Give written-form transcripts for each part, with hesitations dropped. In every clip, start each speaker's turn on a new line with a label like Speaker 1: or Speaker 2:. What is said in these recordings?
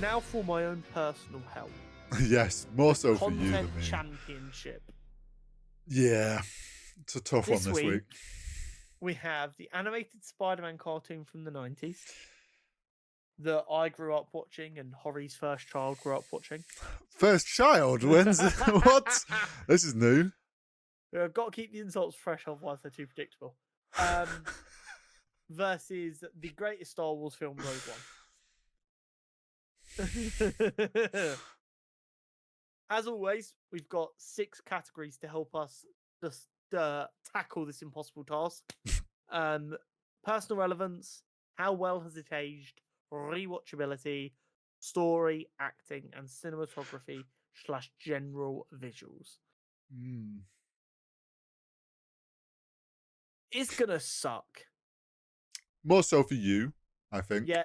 Speaker 1: now for my own personal help.
Speaker 2: Yes, more so for you than
Speaker 1: Content
Speaker 2: me.
Speaker 1: championship.
Speaker 2: Yeah, it's a tough one this week.
Speaker 1: We have the animated Spider-Man cartoon from the 90s that I grew up watching and Hori's first child grew up watching.
Speaker 2: First child? When's what? This is new.
Speaker 1: I've got to keep the insults fresh, otherwise they're too predictable. Versus the greatest Star Wars film, Rogue One. As always, we've got 6 categories to help us just tackle this impossible task. Personal relevance, how well has it aged, rewatchability, story, acting, and cinematography / general visuals. It's gonna suck.
Speaker 2: More so for you, I think.
Speaker 1: Yeah.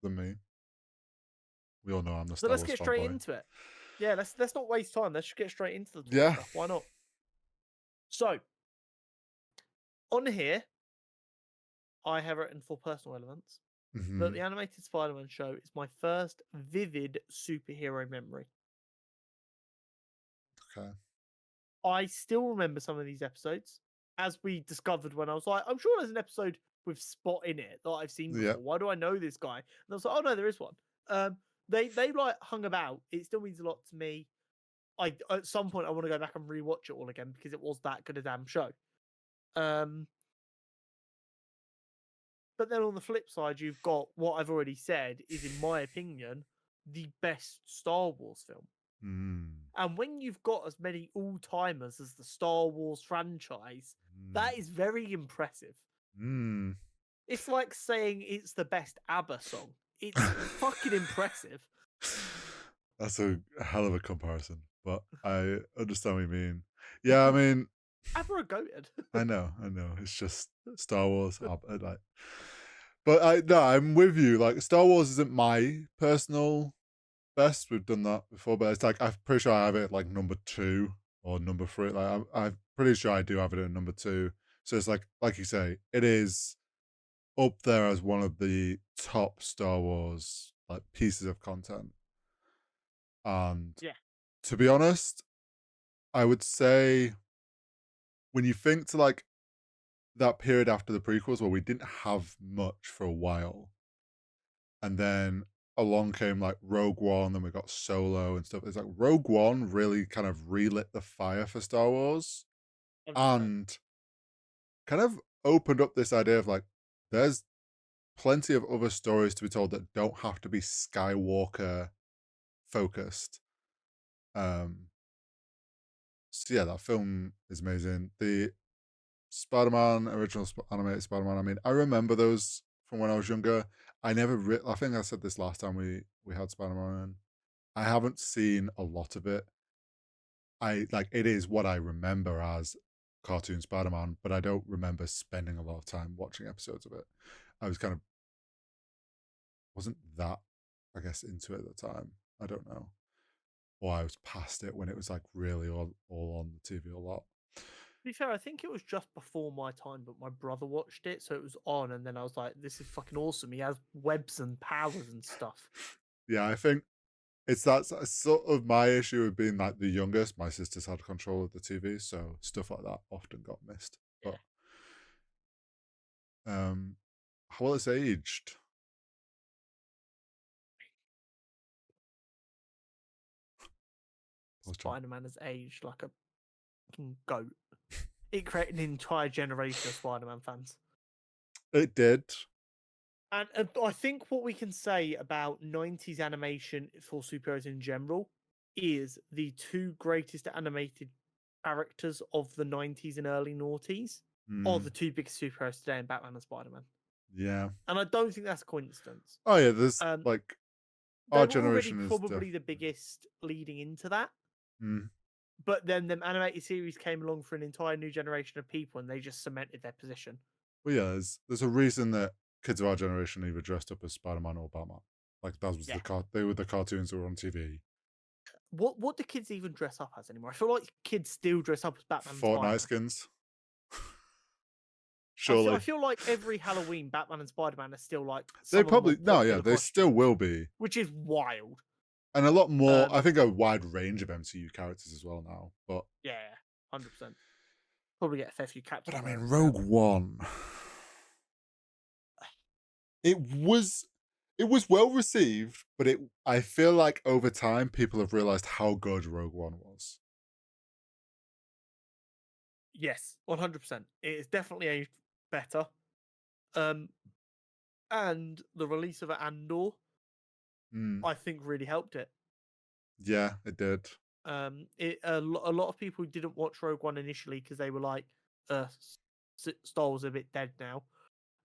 Speaker 2: Than me. We all know I'm the
Speaker 1: So
Speaker 2: Star
Speaker 1: let's
Speaker 2: Wars
Speaker 1: get straight
Speaker 2: fanboy.
Speaker 1: into it. Yeah, let's not waste time. Let's just get straight into the talk.
Speaker 2: Yeah.
Speaker 1: Stuff. Why not? So on here, I have written for personal relevance that the animated Spider-Man show is my first vivid superhero memory.
Speaker 2: Okay.
Speaker 1: I still remember some of these episodes, as we discovered when I was like, I'm sure there's an episode with Spot in it that I've seen before.
Speaker 2: Yep.
Speaker 1: Why do I know this guy? And I was like, oh no, there is one. They like hung about. It still means a lot to me. At some point I want to go back and rewatch it all again because it was that good a damn show. But then on the flip side, you've got what I've already said is, in my opinion, the best Star Wars film. And when you've got as many all-timers as the Star Wars franchise, that is very impressive. It's like saying it's the best ABBA song. It's fucking impressive.
Speaker 2: That's a hell of a comparison, but I understand what you mean. Yeah, I mean,
Speaker 1: ABBA are goated.
Speaker 2: I know. It's just Star Wars. But I'm with you. Like, Star Wars isn't my personal best. We've done that before, but it's like I'm pretty sure I have it at like number 2 or number 3. Like I'm pretty sure I do have it at number 2. So it's like you say, it is up there as one of the top Star Wars like pieces of content. And
Speaker 1: yeah,
Speaker 2: to be honest, I would say when you think to like that period after the prequels where we didn't have much for a while, and then along came like Rogue One, then we got Solo and stuff. It's like Rogue One really kind of relit the fire for Star Wars
Speaker 1: 100%.
Speaker 2: and kind of opened up this idea of like, there's plenty of other stories to be told that don't have to be Skywalker focused. So yeah, that film is amazing. The Spider-Man, original animated Spider-Man, I mean, I remember those from when I was younger. I think I said this last time we had Spider-Man. I haven't seen a lot of it. It is what I remember as cartoon Spider-Man, but I don't remember spending a lot of time watching episodes of it. I was wasn't that, I guess, into it at the time. I don't know. Or I was past it when it was like really all on the TV a lot.
Speaker 1: To be fair, I think it was just before my time, but my brother watched it, so it was on, and then I was like, this is fucking awesome. He has webs and powers and stuff.
Speaker 2: Yeah, I think it's that sort of my issue of being like the youngest. My sisters had control of the TV, so stuff like that often got missed.
Speaker 1: Yeah.
Speaker 2: But how well it's aged.
Speaker 1: Spider-Man has aged like a fucking goat. It created an entire generation of Spider-Man fans.
Speaker 2: It did.
Speaker 1: And I think what we can say about 90s animation for superheroes in general is the 2 greatest animated characters of the 90s and early noughties are the 2 biggest superheroes today in Batman and Spider-Man.
Speaker 2: Yeah.
Speaker 1: And I don't think that's a coincidence.
Speaker 2: Oh yeah, there's like our generation is
Speaker 1: probably the biggest leading into that. But then the animated series came along for an entire new generation of people, and they just cemented their position.
Speaker 2: Well, yeah, there's a reason that kids of our generation either dressed up as Spider-Man or Batman. Like that was they were the cartoons that were on TV.
Speaker 1: What do kids even dress up as anymore? I feel like kids still dress up as Batman.
Speaker 2: Fortnite skins. Surely.
Speaker 1: I feel like every Halloween, Batman and Spider-Man are still like
Speaker 2: They
Speaker 1: some of the more
Speaker 2: probably no, yeah,
Speaker 1: popular
Speaker 2: they still
Speaker 1: costumes,
Speaker 2: will be.
Speaker 1: which is wild.
Speaker 2: And a lot more, I
Speaker 1: Um,
Speaker 2: think a wide range of MCU characters as well now.
Speaker 1: yeah, 100%. Probably get a fair few
Speaker 2: But
Speaker 1: Captain
Speaker 2: I mean,
Speaker 1: Americas
Speaker 2: Rogue
Speaker 1: out.
Speaker 2: One. It was well received, but I feel like over time people have realized how good Rogue One was.
Speaker 1: Yes, 100%. It is definitely aged better. Um, and the release of Andor,
Speaker 2: Mm,
Speaker 1: I think, really helped it.
Speaker 2: yeah, it did.
Speaker 1: A lot of people didn't watch Rogue One initially because they were like, Star Wars is a bit dead now,"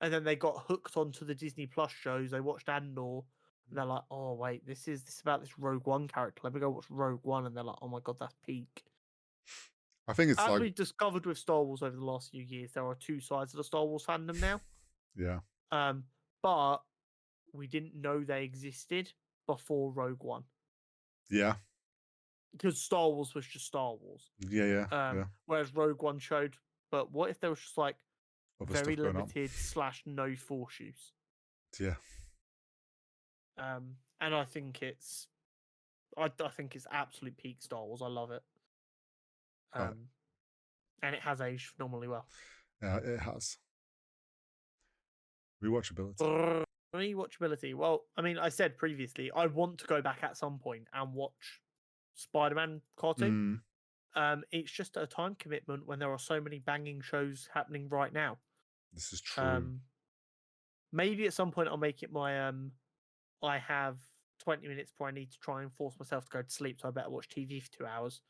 Speaker 1: and then they got hooked onto the Disney Plus shows. They watched Andor, and they're like, "Oh wait, this is about this Rogue One character. Let me go watch Rogue One," and they're like, "Oh my god, that's peak."
Speaker 2: I think it's
Speaker 1: As
Speaker 2: like,
Speaker 1: we've discovered with Star Wars over the last few years, there are two sides of the Star Wars fandom now.
Speaker 2: yeah,
Speaker 1: But we didn't know they existed before Rogue One
Speaker 2: yeah,
Speaker 1: because Star Wars was just Star Wars.
Speaker 2: yeah, yeah, yeah.
Speaker 1: Whereas Rogue One showed, but what if there was just like
Speaker 2: Other
Speaker 1: very
Speaker 2: stuff going on.
Speaker 1: limited / no force use?
Speaker 2: Yeah,
Speaker 1: And I think I think it's absolute peak Star Wars. I love it.
Speaker 2: right.
Speaker 1: And it has aged phenomenally well.
Speaker 2: Yeah, it has rewatchability.
Speaker 1: Rewatchability. Well, I mean, I said previously, I want to go back at some point and watch Spider-Man cartoon.
Speaker 2: Mm,
Speaker 1: It's just a time commitment when there are so many banging shows happening right now.
Speaker 2: this is true.
Speaker 1: Um, Maybe at some point I'll make it my I have 20 minutes before I need to try and force myself to go to sleep, so I better watch TV for 2 hours.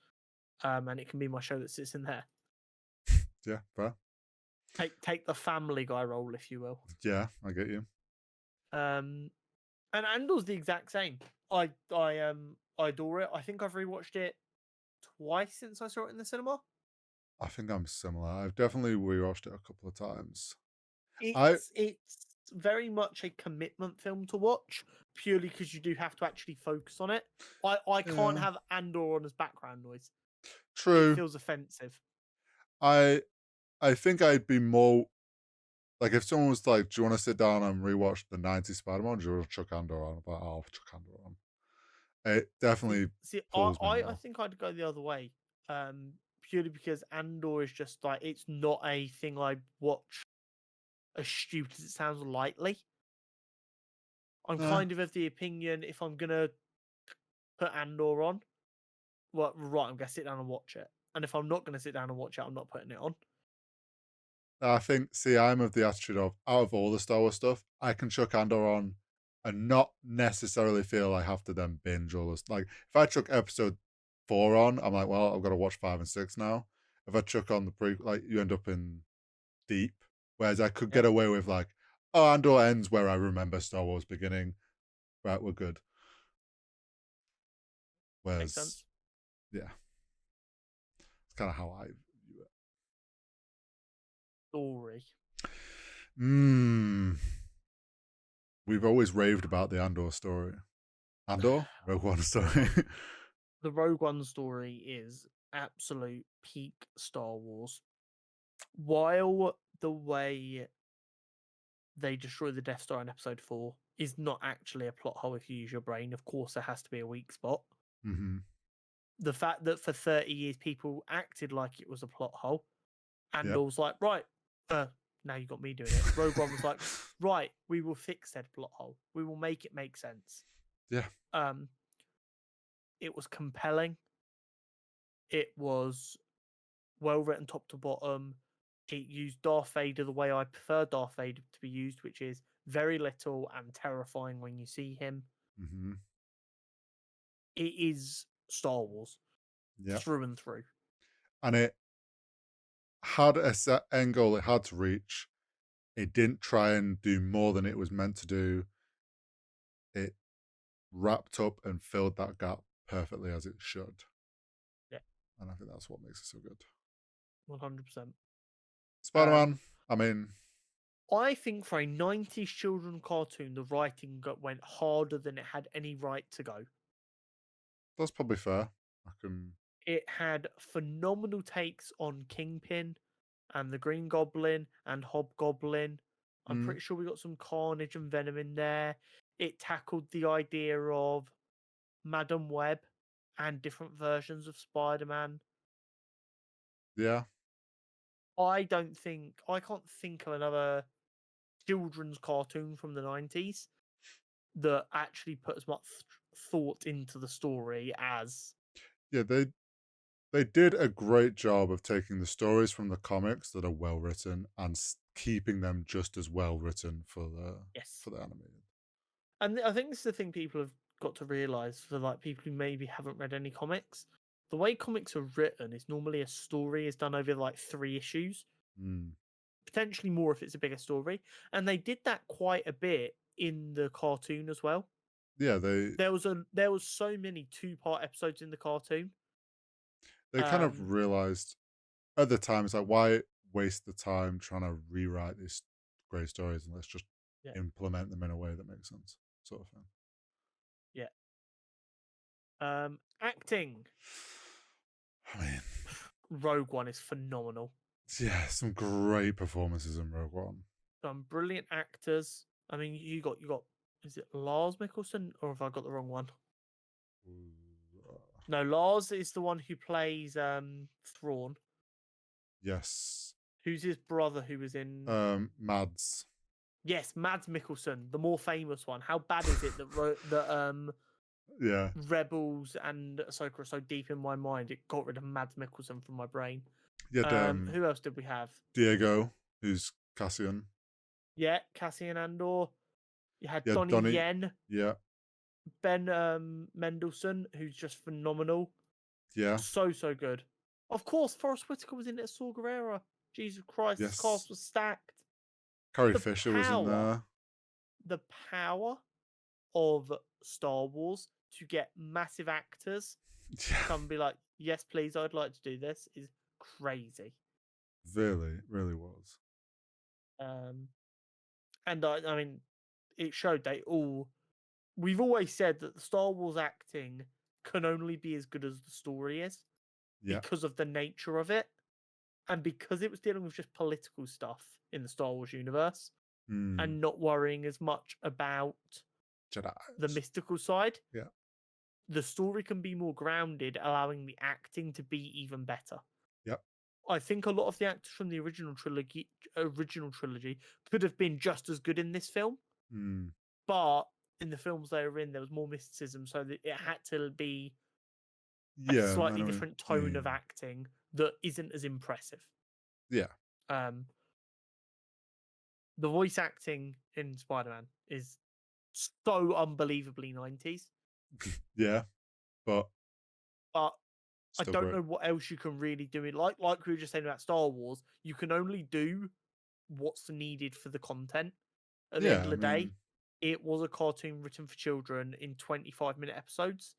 Speaker 1: And it can be my show that sits in there.
Speaker 2: Yeah, fair.
Speaker 1: Take the Family Guy role, if you will.
Speaker 2: Yeah, I get you.
Speaker 1: And Andor's the exact same. I adore it. I think I've rewatched it twice since I saw it in the cinema.
Speaker 2: I think I'm similar. I've definitely rewatched it a couple of times. I
Speaker 1: It's very much a commitment film to watch, purely because you do have to actually focus on it. I can't
Speaker 2: yeah,
Speaker 1: have Andor on as background noise. It
Speaker 2: true.
Speaker 1: feels offensive.
Speaker 2: I I think I'd be more like if someone was like, "Do you want to sit down and rewatch the '90s Spider-Man?" Or do you want to chuck Andor on? But I'll chuck Andor on. It definitely
Speaker 1: See,
Speaker 2: pulls me
Speaker 1: I
Speaker 2: more.
Speaker 1: think I'd go the other way. Purely because Andor is just like it's not a thing I watch as stupid as it sounds lightly. I'm
Speaker 2: Nah,
Speaker 1: kind of the opinion if I'm gonna put Andor on, well, right, I'm gonna sit down and watch it. And if I'm not gonna sit down and watch it, I'm not putting it on.
Speaker 2: I think. See, I'm of the attitude of out of all the Star Wars stuff, I can chuck Andor on and not necessarily feel I have to then binge all this. Like if I chuck episode 4 on, I'm like, well, I've got to watch 5 and 6 now. If I chuck on the pre, like you end up in deep. Whereas I could get
Speaker 1: Yep,
Speaker 2: away with like, oh, Andor ends where I remember Star Wars beginning. Right, we're good.
Speaker 1: makes
Speaker 2: Whereas,
Speaker 1: sense.
Speaker 2: yeah, it's kind of how I view it.
Speaker 1: Story.
Speaker 2: Mm, we've always raved about the Andor story. Andor? Rogue
Speaker 1: Oh,
Speaker 2: One story.
Speaker 1: the Rogue One story is absolute peak Star Wars. While the way they destroy the Death Star in Episode 4 is not actually a plot hole if you use your brain, of course there has to be a weak spot.
Speaker 2: hmm
Speaker 1: The fact that for 30 years people acted like it was a plot hole, and
Speaker 2: Yep.
Speaker 1: was like, right, now you got me doing it. Rogue One was like, right, we will fix said plot hole. We will make it make sense.
Speaker 2: Yeah.
Speaker 1: Um, it was compelling. It was well written top to bottom. It used Darth Vader the way I prefer Darth Vader to be used, which is very little and terrifying when you see him.
Speaker 2: hmm
Speaker 1: It is Star Wars
Speaker 2: Yep.
Speaker 1: through and through.
Speaker 2: And it had a set end goal it had to reach. It didn't try and do more than it was meant to do. It wrapped up and filled that gap perfectly as it should.
Speaker 1: Yeah,
Speaker 2: And I think that's what makes it so good.
Speaker 1: 100%.
Speaker 2: Spider-Man, I mean,
Speaker 1: I think for a 90s children cartoon, the writing went harder than it had any right to go.
Speaker 2: that's probably fair. I can
Speaker 1: It had phenomenal takes on Kingpin and the Green Goblin and Hobgoblin. I'm
Speaker 2: Mm,
Speaker 1: pretty sure we got some Carnage and Venom in there. It tackled the idea of Madam Web and different versions of Spider-Man.
Speaker 2: yeah.
Speaker 1: I can't think of another children's cartoon from the 90s that actually put as much thought into the story as
Speaker 2: Yeah, they did a great job of taking the stories from the comics that are well written and keeping them just as well written
Speaker 1: yes.
Speaker 2: for the animated.
Speaker 1: And I think this is the thing people have got to realize for like people who maybe haven't read any comics. The way comics are written is normally a story is done over like 3 issues,
Speaker 2: Mm.
Speaker 1: potentially more if it's a bigger story. And they did that quite a bit in the cartoon as well.
Speaker 2: Yeah, they
Speaker 1: There was so many 2-part episodes in the cartoon.
Speaker 2: they kind of
Speaker 1: Um,
Speaker 2: realized at the time it's like, why waste the time trying to rewrite these great stories, and let's just
Speaker 1: yeah,
Speaker 2: implement them in a way that makes sense, sort of thing.
Speaker 1: yeah. Acting.
Speaker 2: I mean,
Speaker 1: Rogue One is phenomenal.
Speaker 2: yeah, some great performances in Rogue One.
Speaker 1: Some brilliant actors. I mean, you got is it Lars Mikkelsen or have I got the wrong one?
Speaker 2: Ooh,
Speaker 1: No, Lars is the one who plays Thrawn.
Speaker 2: yes.
Speaker 1: Who's his brother who was in
Speaker 2: Mads.
Speaker 1: yes, Mads Mikkelsen, the more famous one. How bad is it that
Speaker 2: Yeah.
Speaker 1: Rebels and Ahsoka are so deep in my mind? It got rid of Mads Mikkelsen from my brain.
Speaker 2: You had
Speaker 1: Who else did we have?
Speaker 2: Diego, who's Cassian.
Speaker 1: Yeah, Cassian Andor. You had
Speaker 2: Yeah,
Speaker 1: Donnie
Speaker 2: Donnie.
Speaker 1: Yen,
Speaker 2: Yeah,
Speaker 1: Ben Mendelsohn, who's just phenomenal.
Speaker 2: yeah,
Speaker 1: So good. Of course, Forrest Whitaker was in it as Saw Gerrera. Jesus Christ, this
Speaker 2: yes.
Speaker 1: cast was stacked.
Speaker 2: Carrie
Speaker 1: The
Speaker 2: Fisher was in
Speaker 1: power,
Speaker 2: there.
Speaker 1: the power of Star Wars to get massive actors to
Speaker 2: Yeah,
Speaker 1: come and be like, yes, please, I'd like to do this is crazy.
Speaker 2: really, really was.
Speaker 1: Um, and I mean, it showed they all. We've always said that the Star Wars acting can only be as good as the story is
Speaker 2: Yeah.
Speaker 1: because of the nature of it. And because it was dealing with just political stuff in the Star Wars universe
Speaker 2: Mm.
Speaker 1: and not worrying as much about the
Speaker 2: Jedi's.
Speaker 1: mystical side,
Speaker 2: Yeah.
Speaker 1: the story can be more grounded, allowing the acting to be even better.
Speaker 2: Yep.
Speaker 1: I think a lot of the actors from the original trilogy could have been just as good in this film,
Speaker 2: Mm.
Speaker 1: but in the films they were in, there was more mysticism, so that it had to be a
Speaker 2: Yeah, I
Speaker 1: slightly
Speaker 2: know what
Speaker 1: different
Speaker 2: you
Speaker 1: tone of
Speaker 2: mean.
Speaker 1: acting that isn't as impressive.
Speaker 2: Yeah.
Speaker 1: Um, the voice acting in Spider-Man is so unbelievably 90s,
Speaker 2: Yeah, but
Speaker 1: but I
Speaker 2: still
Speaker 1: don't
Speaker 2: great.
Speaker 1: know what else you can really do it. Like we were just saying about Star Wars, you can only do what's needed for the content. At the end
Speaker 2: Yeah,
Speaker 1: of
Speaker 2: I
Speaker 1: the day,
Speaker 2: mean,
Speaker 1: it was a cartoon written for children in 25-minute episodes.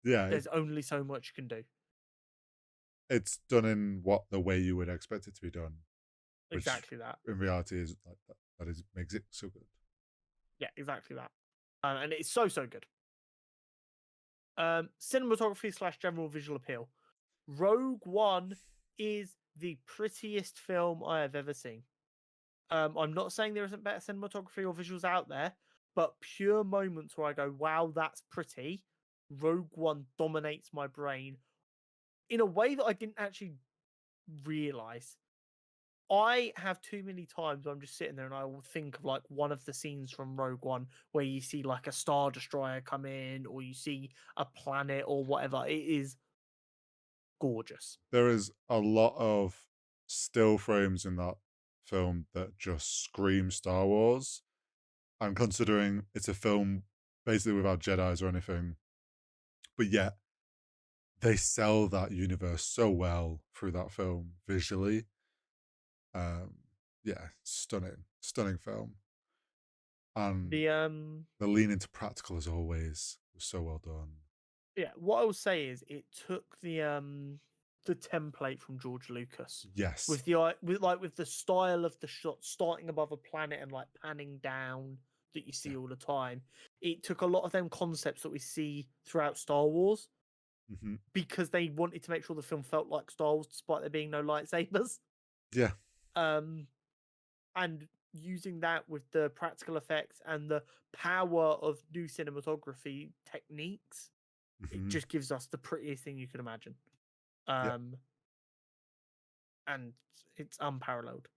Speaker 2: yeah,
Speaker 1: There's only so much you can do.
Speaker 2: it's done in what the way you would expect it to be done, which
Speaker 1: Exactly that.
Speaker 2: in reality is like that is makes it so good.
Speaker 1: Yeah, exactly that. And it's so good. Cinematography slash general visual appeal. Rogue One is the prettiest film I have ever seen. I'm not saying there isn't better cinematography or visuals out there, but pure moments where I go, wow, that's pretty. Rogue One dominates my brain in a way that I didn't actually realize. I have too many times where I'm just sitting there and I will think of like one of the scenes from Rogue One where you see like a Star Destroyer come in or you see a planet or whatever. It is gorgeous.
Speaker 2: There is a lot of still frames in that film that just scream Star Wars. And considering it's a film basically without Jedi's or anything, but yet they sell that universe so well through that film visually. Um, yeah, stunning film, and
Speaker 1: The
Speaker 2: the lean into practical as always was so well done.
Speaker 1: yeah, what I will say is it took the template from George Lucas
Speaker 2: Yes.
Speaker 1: with with the style of the shot starting above a planet and like panning down that you
Speaker 2: Yeah.
Speaker 1: see all the time. It took a lot of them concepts that we see throughout Star Wars
Speaker 2: Hmm.
Speaker 1: because they wanted to make sure the film felt like Star Wars despite there being no lightsabers.
Speaker 2: Yeah.
Speaker 1: And using that with the practical effects and the power of new cinematography techniques, it
Speaker 2: Hmm.
Speaker 1: just gives us the prettiest thing you can imagine.
Speaker 2: Yeah.
Speaker 1: Um, and it's unparalleled.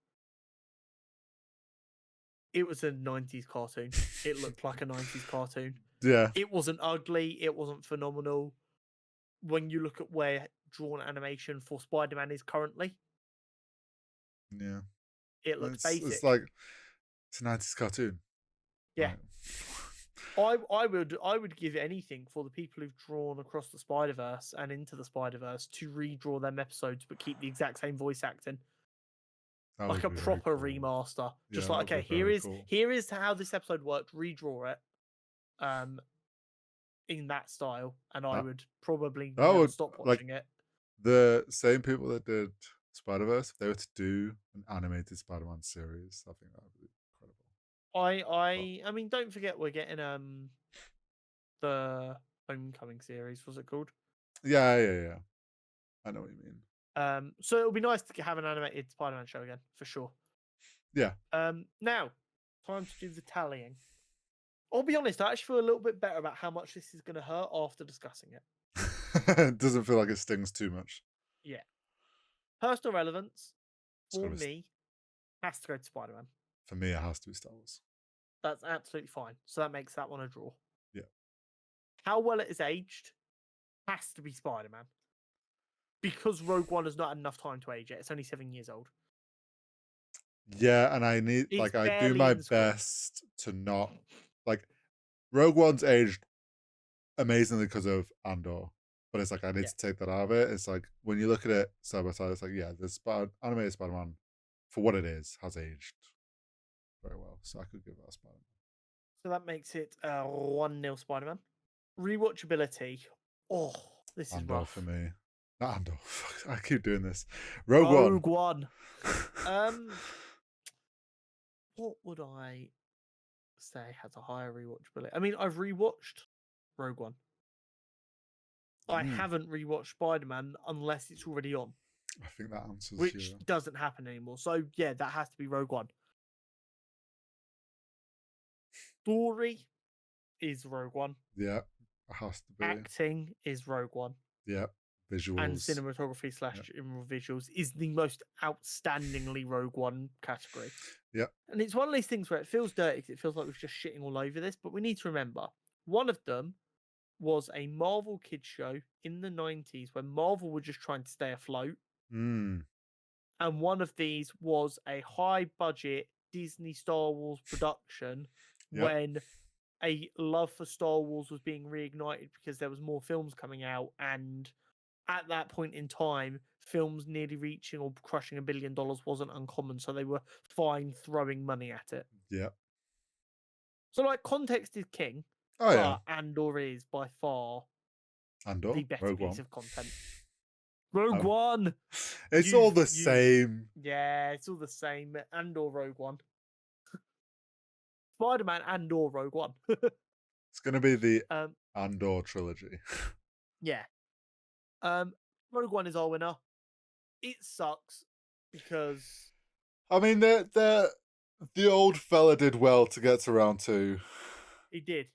Speaker 1: It was a 90s cartoon. It looked like a 90s cartoon.
Speaker 2: Yeah.
Speaker 1: It wasn't ugly, it wasn't phenomenal. When you look at where drawn animation for Spider-Man is currently,
Speaker 2: Yeah.
Speaker 1: it looks
Speaker 2: It's
Speaker 1: basic.
Speaker 2: like it's a 90s cartoon.
Speaker 1: Yeah.
Speaker 2: Right.
Speaker 1: I would give anything for the people who've drawn Across the Spider-Verse and Into the Spider-Verse to redraw them episodes but keep the exact same voice acting.
Speaker 2: That
Speaker 1: Like
Speaker 2: would
Speaker 1: a
Speaker 2: be very
Speaker 1: proper
Speaker 2: cool.
Speaker 1: remaster.
Speaker 2: Yeah,
Speaker 1: Just
Speaker 2: that
Speaker 1: like,
Speaker 2: would
Speaker 1: okay,
Speaker 2: be very cool.
Speaker 1: here is how this episode worked, redraw it um in that style, and I
Speaker 2: That
Speaker 1: would probably
Speaker 2: that
Speaker 1: never
Speaker 2: would
Speaker 1: stop
Speaker 2: like
Speaker 1: watching it.
Speaker 2: the same people that did Spider-Verse, if they were to do an animated Spider-Man series, I think that would be incredible.
Speaker 1: I
Speaker 2: But
Speaker 1: I I mean, don't forget we're getting the Homecoming series, was it called?
Speaker 2: yeah. I know what you mean.
Speaker 1: So it'll be nice to have an animated Spider-Man show again, for sure.
Speaker 2: Yeah.
Speaker 1: Now, time to do the tallying. I'll be honest, I actually feel a little bit better about how much this is going to hurt after discussing it.
Speaker 2: It doesn't feel like it stings too much.
Speaker 1: Yeah. Personal relevance,
Speaker 2: It's
Speaker 1: for
Speaker 2: gotta
Speaker 1: me, has to go to Spider-Man.
Speaker 2: for me, it has to be Star Wars.
Speaker 1: That's absolutely fine. So that makes that one a draw.
Speaker 2: Yeah.
Speaker 1: How well it is aged has to be Spider-Man. Because Rogue One has not had enough time to age it. It's only 7 years old.
Speaker 2: Yeah, and I need
Speaker 1: It's
Speaker 2: I do
Speaker 1: barely
Speaker 2: my
Speaker 1: in screen.
Speaker 2: best to not like Rogue One's aged amazingly because of Andor. But it's like I need
Speaker 1: Yeah.
Speaker 2: to take that out of it. It's like when you look at it side by side, it's like, yeah, the animated Spider-Man, for what it is, has aged very well. So I could give that a Spider-Man.
Speaker 1: So that makes it 1-0 Spider-Man. Rewatchability. Oh, this is
Speaker 2: Andor for
Speaker 1: rough.
Speaker 2: me. Not Andor. I keep doing this. Rogue One.
Speaker 1: Rogue One. What would I say has a higher rewatchability? I mean, I've rewatched Rogue One. I
Speaker 2: Mm,
Speaker 1: haven't rewatched Spider-Man unless it's already on,
Speaker 2: I think that answers
Speaker 1: which
Speaker 2: your.
Speaker 1: doesn't happen anymore. So yeah, that has to be Rogue One. Story is Rogue One.
Speaker 2: Yeah, it has to be.
Speaker 1: Acting is Rogue One.
Speaker 2: Yeah,
Speaker 1: And
Speaker 2: visuals.
Speaker 1: cinematography
Speaker 2: Yeah,
Speaker 1: slash visuals is the most outstandingly Rogue One category.
Speaker 2: yeah.
Speaker 1: And it's one of these things where it feels dirty because it feels like we're just shitting all over this, but we need to remember one of them was a Marvel kids show in the 90s when Marvel were just trying to stay afloat.
Speaker 2: Mm,
Speaker 1: And one of these was a high budget Disney Star Wars production
Speaker 2: yeah,
Speaker 1: when a love for Star Wars was being reignited because there was more films coming out, and at that point in time, films nearly reaching or crushing $1 billion wasn't uncommon, so they were fine throwing money at it.
Speaker 2: yeah.
Speaker 1: So, like, context is king,
Speaker 2: Oh yeah,
Speaker 1: but Andor is by far
Speaker 2: Andor,
Speaker 1: the better
Speaker 2: Rogue
Speaker 1: piece
Speaker 2: One.
Speaker 1: of content. Rogue
Speaker 2: Oh,
Speaker 1: One,
Speaker 2: it's all the same.
Speaker 1: yeah, it's all the same. Andor, Rogue One, Spider-Man, Andor, Rogue One.
Speaker 2: It's gonna be the
Speaker 1: um,
Speaker 2: Andor trilogy.
Speaker 1: yeah. Um, Rogue One is our winner. It sucks because
Speaker 2: I mean, the old fella did well to get to round two.
Speaker 1: he did.